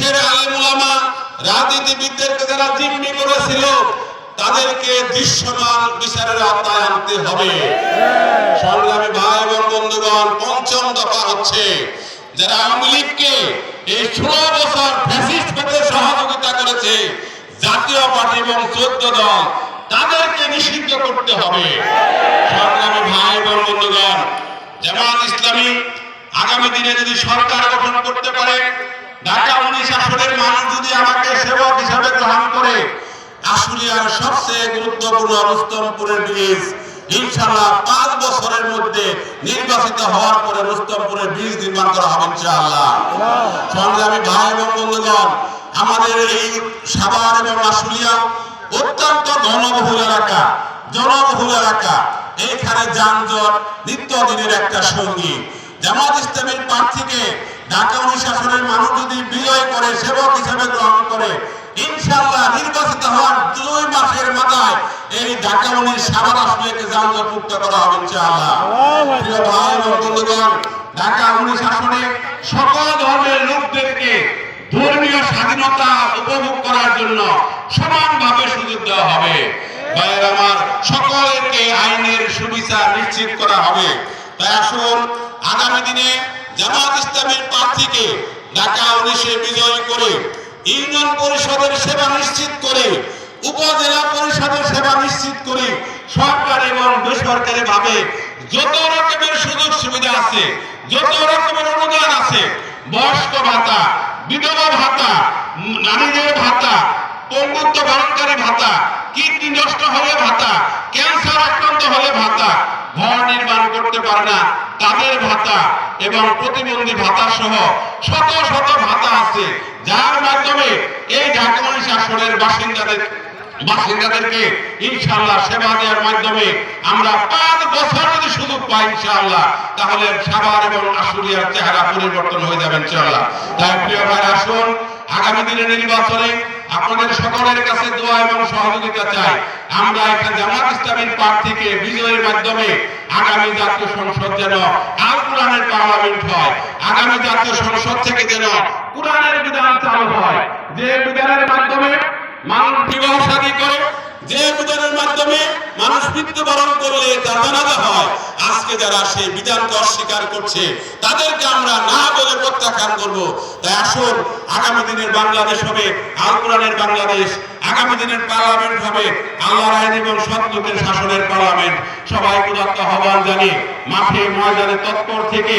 দেশের আলেম ওলামা রাজনীতিবিদদেরকে যারা জিম্মি করেছিল তাদেরকে দৃশ্যমান বিচারের আওতায় আনতে হবে। সংগ্রামী ভাই এবং বন্ধুগণ, পঞ্চম দফা হচ্ছে যারা আওয়ামী লীগকে এই 16 বছর ফ্যাসিস্ট হতে সহযোগিতা করেছে, জাতীয় পার্টি এবং 14 দল, তাদেরকে নিষিদ্ধ করতে হবে। সংগ্রামী ভাই এবং বন্ধুগণ, জামাত ইসলামী আগামী দিনে যদি সরকার গঠন করতে পারে, ঢাকা 19 আসনের মানুষ যদি আমাকে সেবক হিসাবে গ্রহণ করে, আশুলিয়ার সবচেয়ে গুরুত্বপূর্ণ রুস্তমপুরের ব্রিজ ইনশাআল্লাহ 5 বছরের মধ্যে নির্বাচিত হওয়ার পরে রুস্তমপুরের ব্রিজ নির্মাণ করা হবে ইনশাআল্লাহ। সংগ্রামী ভাই এবং বন্ধুগণ, আমাদের এই সাভার এবং আশুলিয়া অত্যন্ত ঘনবহুল এলাকা, এইখানে যানজট নিত্যদিনের একটা সঙ্গী। জামাত ইসলামের প্রার্থীকে ঢাকা 19 আসনের মানুষ যদি বিজয় করে, সেবক হিসেবে গ্রহণ করে, ইনশাআল্লাহ নির্বাচিত হওয়ার 2 মাসের মাথায় এই ঢাকা 19 সাভার আসনকে যানজট মুক্ত করা হবে ইনশাআল্লাহ। প্রিয় ভাই এবং বন্ধুগণ, ঢাকা 19 আসনে সকল ধর্মের লোকদেরকে ধর্মীয় স্বাধীনতা উপভোগ করার জন্য সমানভাবে সুযোগ দেওয়া হবে। ভাইয়ের আমার, সকলকে আইনের সুবিচার নিশ্চিত করা হবে। তাই আসুন আগামী দিনে জামাত ইসলামের প্রার্থীকে ঢাকা 19-এ বিজয় করে ইউনিয়ন পরিষদের সেবা নিশ্চিত করে, উপজেলা পরিষদের সেবা নিশ্চিত করে, সরকারি এবং বেসরকারি ভাবে যত রকমের সুযোগ সুবিধা আছে, যত রকমের অনুদান আছে, বয়স্ক ভাতা, বিধবা ভাতা, নারীদের ভাতা, পঙ্গুত্ব বরণকারী ভাতা, কিডনি নষ্ট হলে ভাতা, ক্যান্সার আক্রান্ত হলে ভাতা, ঘর নির্মাণ করতে পারে না তাদের ভাতা এবং প্রতিবন্ধী ভাতা সহ শত শত ভাতা আছে, যার মাধ্যমে এই ঢাকা 19 আসনের বাসিন্দাদেরকে ইনশাআল্লাহ সেবা দেওয়ার মাধ্যমে আমরা 5 বছর যদি সুযোগ পাই ইনশাআল্লাহ, তাহলে সাভার এবং আশুলিয়ার চেহারা পরিবর্তন হয়ে যাবে ইনশাআল্লাহ। তাই প্রিয় ভাই, আসুন আগামী দিনের নির্বাচনে আপনাদের সকলের কাছে দোয়া এবং সহযোগিতা চাই। আমরা এখানে জামাত ইসলামের প্রার্থীকে বিজয়ের মাধ্যমে আগামী জাতীয় সংসদ যেন আল কোরআনের পার্লামেন্ট হয়, আগামী জাতীয় সংসদ থেকে যেন কোরআনের বিধান চালু হয়, যে বিধানের মাধ্যমে মানুষ বিবাহ শাদী করে, যে বিধানের মাধ্যমে মানুষ মৃত্যুবরণ করলে তার জানাজা হয়। আজকে যারা সেই বিধানকে অস্বীকার করছে তাদেরকে আমরা না বলে প্রত্যাখ্যান করব। তাই আসুন আগামী দিনের বাংলাদেশ হবে আল কোরআনের বাংলাদেশ, আগামী দিনের পার্লামেন্ট হবে আল্লাহর আইন এবং সৎ লোকের শাসনের পার্লামেন্ট। সবাইকে আহ্বান জানিয়ে মাঠে ময়দানে তৎপর থেকে